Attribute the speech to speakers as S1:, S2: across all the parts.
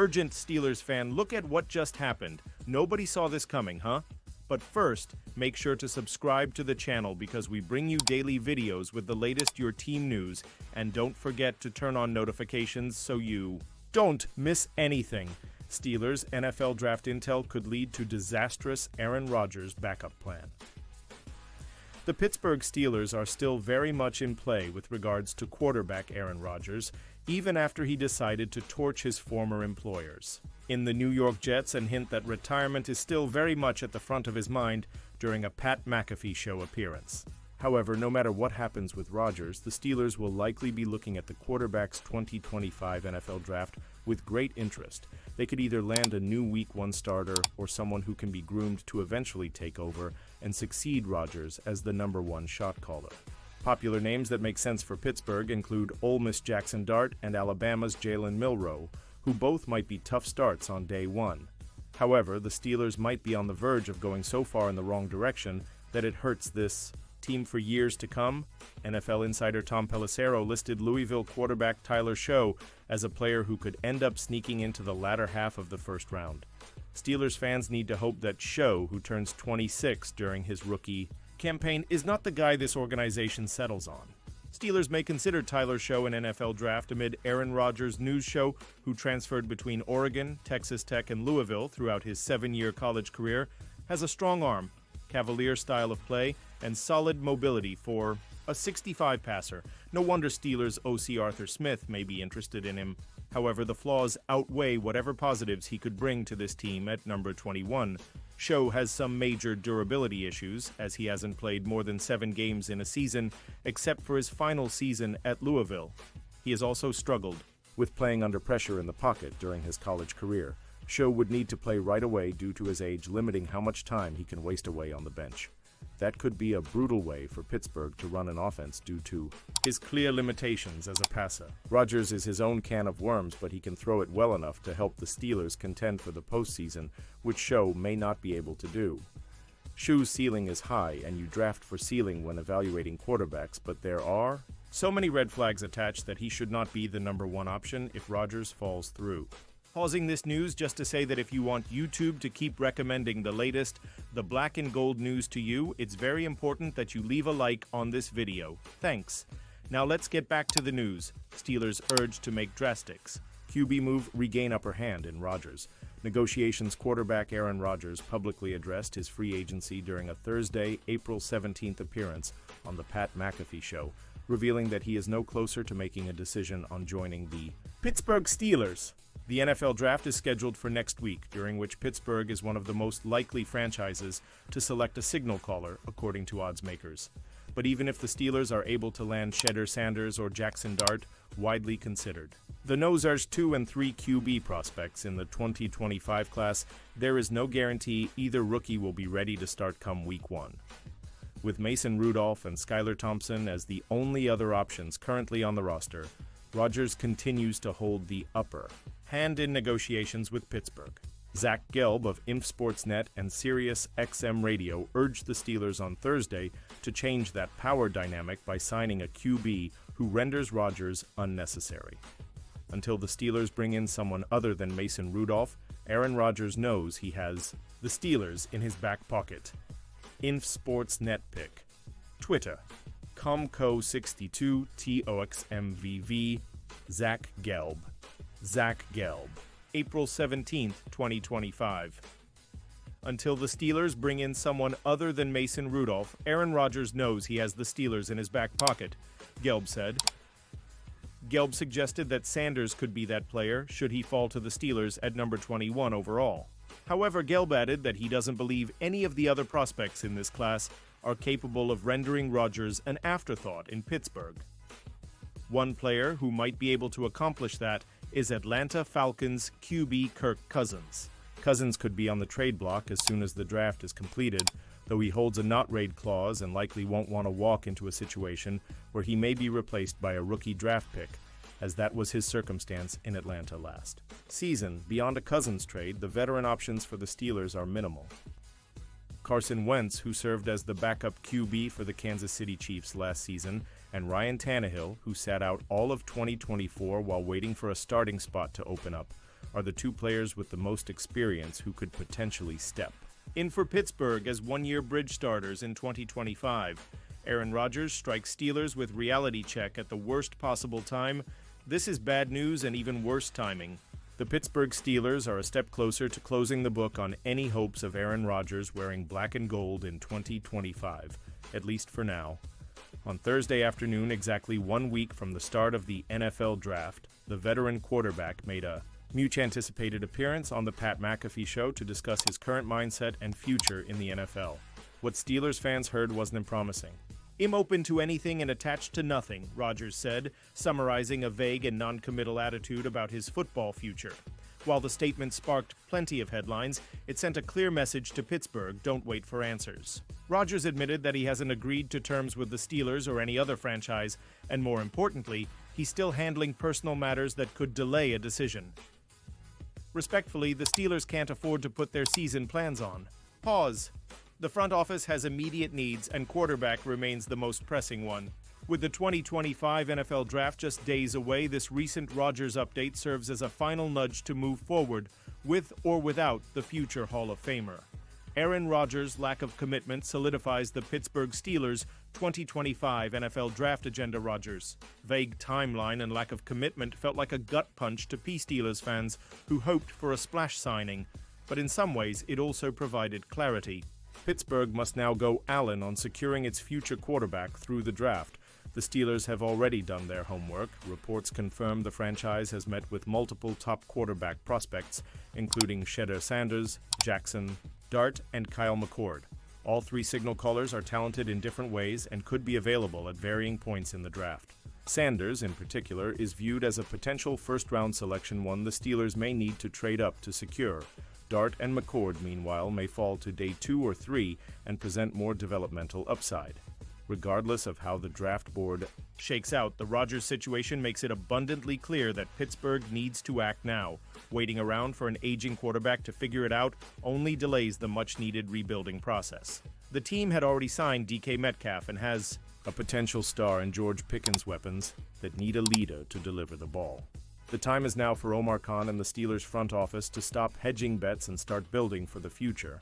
S1: Urgent Steelers fan, look at what just happened. Nobody saw this coming, huh? But first, make sure to subscribe to the channel because we bring you daily videos with the latest your team news, and don't forget to turn on notifications so you don't miss anything. Steelers NFL draft intel could lead to disastrous Aaron Rodgers backup plan. The Pittsburgh Steelers are still very much in play with regards to quarterback Aaron Rodgers, even after he decided to torch his former employers. In the New York Jets, and hint that retirement is still very much at the front of his mind during a Pat McAfee show appearance. However, no matter what happens with Rodgers, the Steelers will likely be looking at the quarterback's 2025 NFL draft with great interest. They could either land a new Week 1 starter or someone who can be groomed to eventually take over and succeed Rodgers as the number 1 shot caller. Popular names that make sense for Pittsburgh include Ole Miss Jackson Dart and Alabama's Jalen Milroe, who both might be tough starts on day 1. However, the Steelers might be on the verge of going so far in the wrong direction that it hurts this team for years to come. NFL insider Tom Pelissero listed Louisville quarterback Tyler Show as a player who could end up sneaking into the latter half of the first round. Steelers fans need to hope that Show, who turns 26 during his rookie campaign, is not the guy this organization settles on. Steelers may consider Tyler Show an NFL draft amid Aaron Rodgers' news show, who transferred between Oregon, Texas Tech, and Louisville throughout his 7-year college career, has a strong arm, cavalier style of play, and solid mobility for a 65 passer. No wonder Steelers OC Arthur Smith may be interested in him. However, the flaws outweigh whatever positives he could bring to this team at number 21. Show has some major durability issues, as he hasn't played more than 7 games in a season, except for his final season at Louisville. He has also struggled with playing under pressure in the pocket during his college career. Show would need to play right away due to his age limiting how much time he can waste away on the bench. That could be a brutal way for Pittsburgh to run an offense due to his clear limitations as a passer. Rodgers is his own can of worms, but he can throw it well enough to help the Steelers contend for the postseason, which Show may not be able to do. Show's ceiling is high, and you draft for ceiling when evaluating quarterbacks, but there are so many red flags attached that he should not be the number 1 option if Rodgers falls through. Pausing this news just to say that if you want YouTube to keep recommending the latest, the black and gold news to you, it's very important that you leave a like on this video. Thanks. Now let's get back to the news. Steelers urged to make drastics. QB move regain upper hand in Rodgers. Negotiations quarterback Aaron Rodgers publicly addressed his free agency during a Thursday, April 17th appearance on the Pat McAfee show, revealing that he is no closer to making a decision on joining the Pittsburgh Steelers. The NFL draft is scheduled for next week, during which Pittsburgh is one of the most likely franchises to select a signal caller, according to odds makers. But even if the Steelers are able to land Shedder Sanders or Jackson Dart, widely considered the Nosars 2 and 3 QB prospects in the 2025 class, there is no guarantee either rookie will be ready to start come Week 1. With Mason Rudolph and Skylar Thompson as the only other options currently on the roster, Rodgers continues to hold the upper hand in negotiations with Pittsburgh. Zach Gelb of Imp Sportsnet and Sirius XM Radio urged the Steelers on Thursday to change that power dynamic by signing a QB who renders Rodgers unnecessary. Until the Steelers bring in someone other than Mason Rudolph, Aaron Rodgers knows he has the Steelers in his back pocket. Imp Sportsnet pick. Twitter. Comco62 TOXMVV. Zach Gelb. Zach Gelb. April 17th, 2025. Until the Steelers bring in someone other than Mason Rudolph, Aaron Rodgers knows he has the Steelers in his back pocket, Gelb said. Gelb suggested that Sanders could be that player should he fall to the Steelers at number 21 overall. However, Gelb added that he doesn't believe any of the other prospects in this class are capable of rendering Rodgers an afterthought in Pittsburgh. One player who might be able to accomplish that is Atlanta Falcons QB Kirk Cousins. Cousins could be on the trade block as soon as the draft is completed, though he holds a not-raid clause and likely won't want to walk into a situation where he may be replaced by a rookie draft pick, as that was his circumstance in Atlanta last season. Beyond a Cousins trade, the veteran options for the Steelers are minimal. Carson Wentz, who served as the backup QB for the Kansas City Chiefs last season, and Ryan Tannehill, who sat out all of 2024 while waiting for a starting spot to open up, are the two players with the most experience who could potentially step in for Pittsburgh as one-year bridge starters in 2025. Aaron Rodgers strikes Steelers with reality check at the worst possible time. This is bad news and even worse timing. The Pittsburgh Steelers are a step closer to closing the book on any hopes of Aaron Rodgers wearing black and gold in 2025, at least for now. On Thursday afternoon, exactly 1 week from the start of the NFL Draft, the veteran quarterback made a much-anticipated appearance on the Pat McAfee Show to discuss his current mindset and future in the NFL. What Steelers fans heard wasn't promising. "I'm open to anything and attached to nothing," Rodgers said, summarizing a vague and non-committal attitude about his football future. While the statement sparked plenty of headlines, it sent a clear message to Pittsburgh: don't wait for answers. Rodgers admitted that he hasn't agreed to terms with the Steelers or any other franchise, and more importantly, he's still handling personal matters that could delay a decision. Respectfully, the Steelers can't afford to put their season plans on pause. The front office has immediate needs, and quarterback remains the most pressing one. With the 2025 NFL Draft just days away, this recent Rodgers update serves as a final nudge to move forward, with or without the future Hall of Famer. Aaron Rodgers' lack of commitment solidifies the Pittsburgh Steelers' 2025 NFL Draft agenda. Rodgers' vague timeline and lack of commitment felt like a gut punch to Steelers fans who hoped for a splash signing, but in some ways it also provided clarity. Pittsburgh must now go Allen on securing its future quarterback through the draft. The Steelers have already done their homework. Reports confirm the franchise has met with multiple top quarterback prospects, including Shedeur Sanders, Jackson Dart, and Kyle McCord. All three signal callers are talented in different ways and could be available at varying points in the draft. Sanders, in particular, is viewed as a potential first-round selection, one the Steelers may need to trade up to secure. Dart and McCord, meanwhile, may fall to day 2 or 3 and present more developmental upside. Regardless of how the draft board shakes out, the Rodgers situation makes it abundantly clear that Pittsburgh needs to act now. Waiting around for an aging quarterback to figure it out only delays the much-needed rebuilding process. The team had already signed DK Metcalf and has a potential star in George Pickens' weapons that need a leader to deliver the ball. The time is now for Omar Khan and the Steelers front office to stop hedging bets and start building for the future.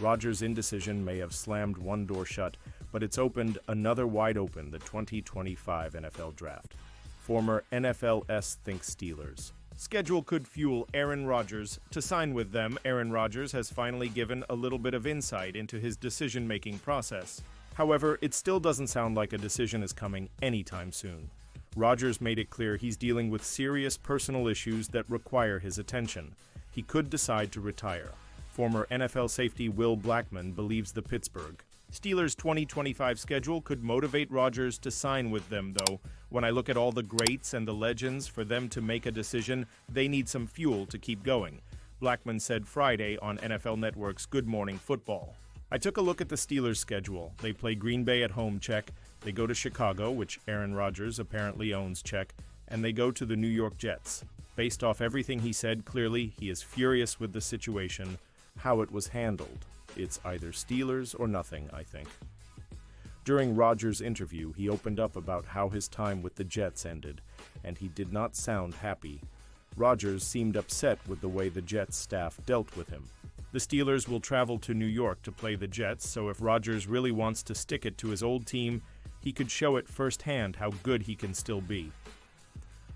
S1: Rodgers' indecision may have slammed one door shut, but it's opened another wide open: the 2025 NFL Draft. Former NFLS thinks Steelers schedule could fuel Aaron Rodgers to sign with them. Aaron Rodgers has finally given a little bit of insight into his decision-making process. However, it still doesn't sound like a decision is coming anytime soon. Rodgers made it clear he's dealing with serious personal issues that require his attention. He could decide to retire. Former NFL safety Will Blackmon believes the Pittsburgh Steelers' 2025 schedule could motivate Rodgers to sign with them, though. When I look at all the greats and the legends, for them to make a decision, they need some fuel to keep going, Blackmon said Friday on NFL Network's Good Morning Football. I took a look at the Steelers' schedule. They play Green Bay at home, check. They go to Chicago, which Aaron Rodgers apparently owns, check. And they go to the New York Jets. Based off everything he said, clearly he is furious with the situation, how it was handled. It's either Steelers or nothing, I think. During Rodgers' interview, he opened up about how his time with the Jets ended, and he did not sound happy. Rodgers seemed upset with the way the Jets staff dealt with him. The Steelers will travel to New York to play the Jets, so if Rodgers really wants to stick it to his old team, he could show it firsthand how good he can still be.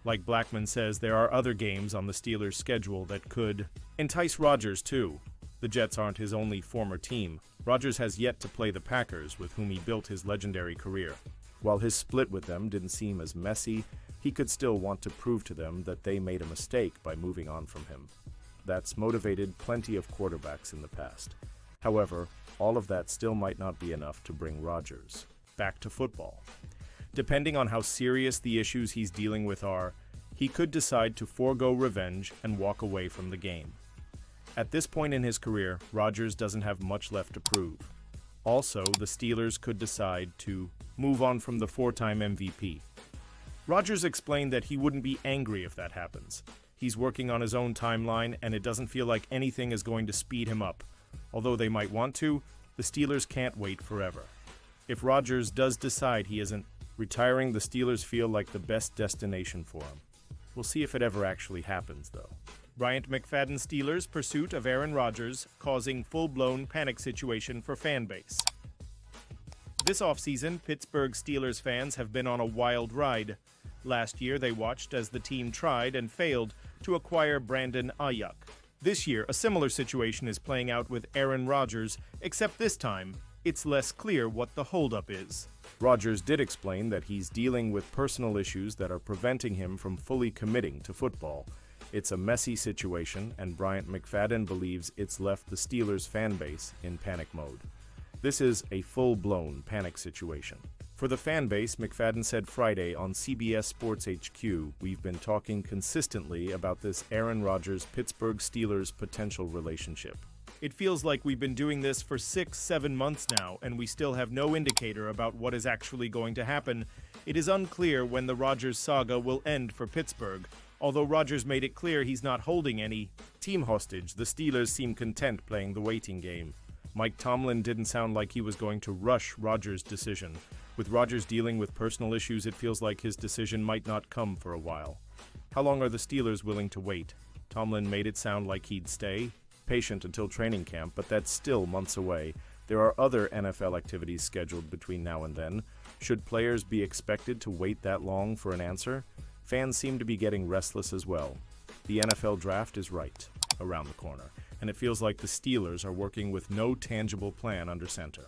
S1: Like Blackmon says, there are other games on the Steelers' schedule that could entice Rodgers too. The Jets aren't his only former team. Rodgers has yet to play the Packers, with whom he built his legendary career. While his split with them didn't seem as messy, he could still want to prove to them that they made a mistake by moving on from him. That's motivated plenty of quarterbacks in the past. However, all of that still might not be enough to bring Rodgers back to football. Depending on how serious the issues he's dealing with are, he could decide to forego revenge and walk away from the game. At this point in his career, Rodgers doesn't have much left to prove. Also, the Steelers could decide to move on from the 4-time MVP. Rodgers explained that he wouldn't be angry if that happens. He's working on his own timeline, and it doesn't feel like anything is going to speed him up. Although they might want to, the Steelers can't wait forever. If Rodgers does decide he isn't retiring, the Steelers feel like the best destination for him. We'll see if it ever actually happens, though. Bryant McFadden Steelers' pursuit of Aaron Rodgers causing full-blown panic situation for fan base. This offseason, Pittsburgh Steelers fans have been on a wild ride. Last year, they watched as the team tried and failed to acquire Brandon Ayuk. This year, a similar situation is playing out with Aaron Rodgers, except this time, it's less clear what the holdup is. Rodgers did explain that he's dealing with personal issues that are preventing him from fully committing to football. It's a messy situation, and Bryant McFadden believes it's left the Steelers fan base in panic mode. This is a full-blown panic situation. For the fan base, McFadden said Friday on CBS Sports HQ, "We've been talking consistently about this Aaron Rodgers-Pittsburgh Steelers potential relationship. It feels like we've been doing this for 6-7 months now, and we still have no indicator about what is actually going to happen. It is unclear when the Rodgers saga will end for Pittsburgh. Although Rodgers made it clear he's not holding any team hostage, the Steelers seem content playing the waiting game. Mike Tomlin didn't sound like he was going to rush Rodgers' decision. With Rodgers dealing with personal issues, it feels like his decision might not come for a while. How long are the Steelers willing to wait? Tomlin made it sound like he'd stay patient until training camp, but that's still months away. There are other NFL activities scheduled between now and then. Should players be expected to wait that long for an answer? Fans seem to be getting restless as well. The NFL draft is right around the corner, and it feels like the Steelers are working with no tangible plan under center.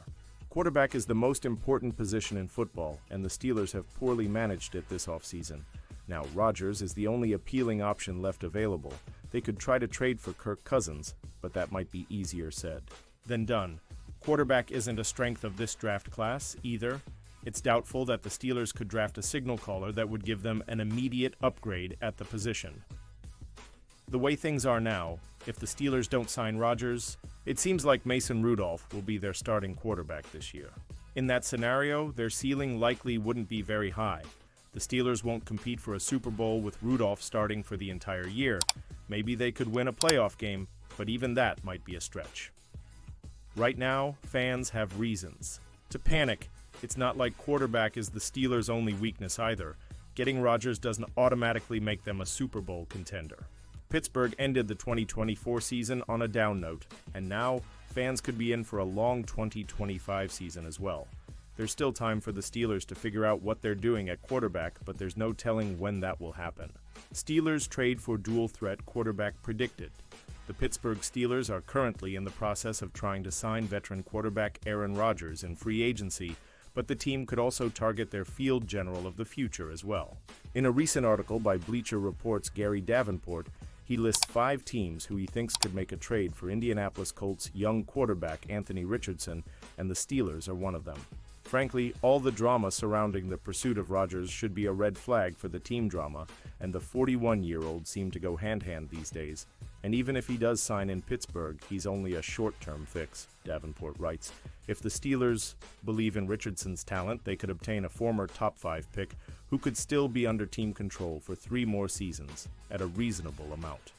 S1: Quarterback is the most important position in football, and the Steelers have poorly managed it this offseason. Now, Rodgers is the only appealing option left available. They could try to trade for Kirk Cousins, but that might be easier said than done. Quarterback isn't a strength of this draft class either. It's doubtful that the Steelers could draft a signal caller that would give them an immediate upgrade at the position. The way things are now, if the Steelers don't sign Rodgers, it seems like Mason Rudolph will be their starting quarterback this year. In that scenario, their ceiling likely wouldn't be very high. The Steelers won't compete for a Super Bowl with Rudolph starting for the entire year. Maybe they could win a playoff game, but even that might be a stretch. Right now, fans have reasons to panic. It's not like quarterback is the Steelers' only weakness either. Getting Rodgers doesn't automatically make them a Super Bowl contender. Pittsburgh ended the 2024 season on a down note, and now fans could be in for a long 2025 season as well. There's still time for the Steelers to figure out what they're doing at quarterback, but there's no telling when that will happen. Steelers trade for dual threat quarterback predicted. The Pittsburgh Steelers are currently in the process of trying to sign veteran quarterback Aaron Rodgers in free agency, but the team could also target their field general of the future as well. In a recent article by Bleacher Report's Gary Davenport, he lists 5 teams who he thinks could make a trade for Indianapolis Colts young quarterback Anthony Richardson, and the Steelers are one of them. Frankly, all the drama surrounding the pursuit of Rodgers should be a red flag for the team drama, and the 41-year-old seem to go hand-in-hand these days. And even if he does sign in Pittsburgh, he's only a short-term fix, Davenport writes. If the Steelers believe in Richardson's talent, they could obtain a former top-5 pick who could still be under team control for 3 more seasons at a reasonable amount.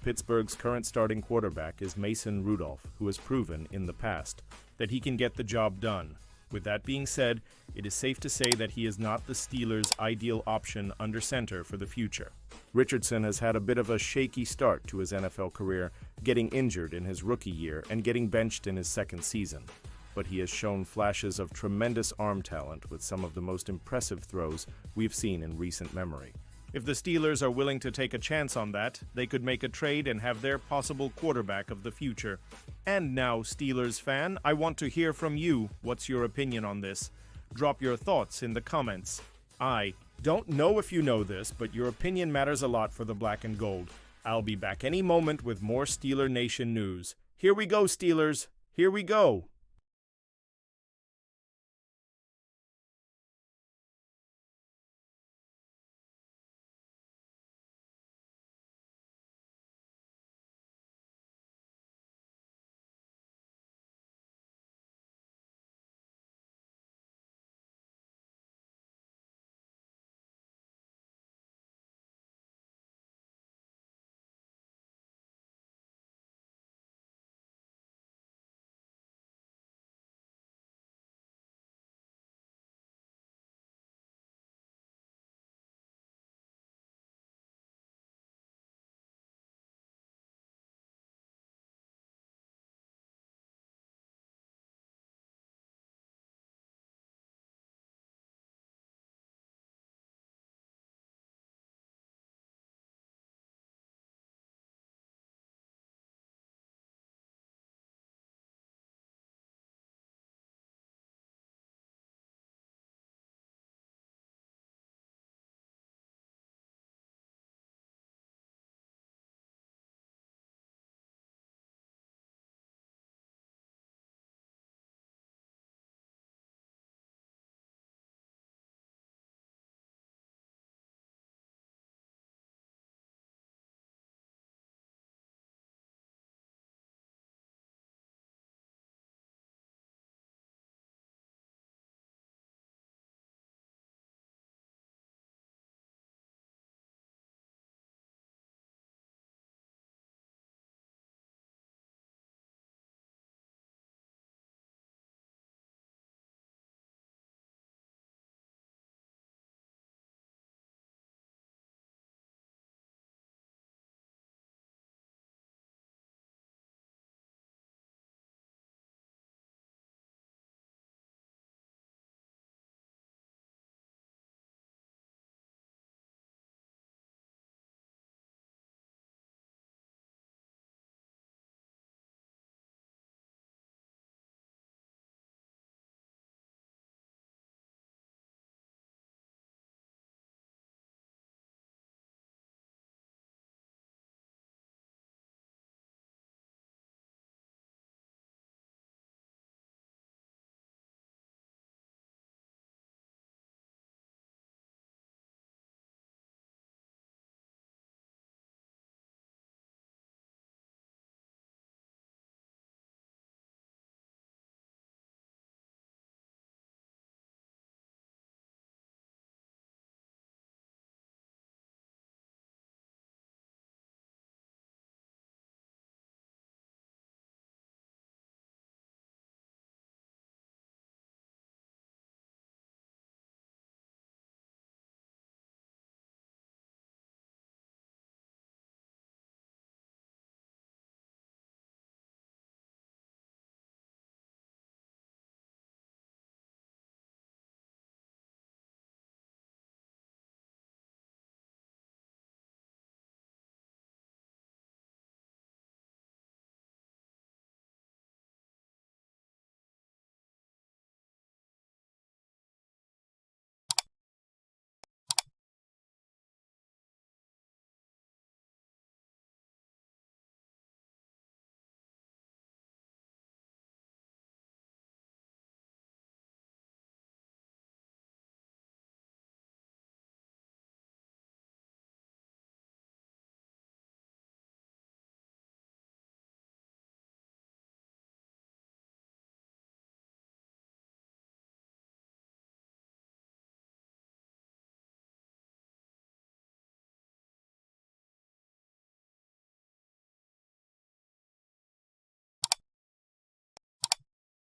S1: Pittsburgh's current starting quarterback is Mason Rudolph, who has proven in the past that he can get the job done. With that being said, it is safe to say that he is not the Steelers' ideal option under center for the future. Richardson has had a bit of a shaky start to his NFL career, getting injured in his rookie year and getting benched in his second season. But he has shown flashes of tremendous arm talent with some of the most impressive throws we've seen in recent memory. If the Steelers are willing to take a chance on that, they could make a trade and have their possible quarterback of the future. And now, Steelers fan, I want to hear from you. What's your opinion on this? Drop your thoughts in the comments. I don't know if you know this, but your opinion matters a lot for the Black and Gold. I'll be back any moment with more Steeler Nation news. Here we go, Steelers. Here we go.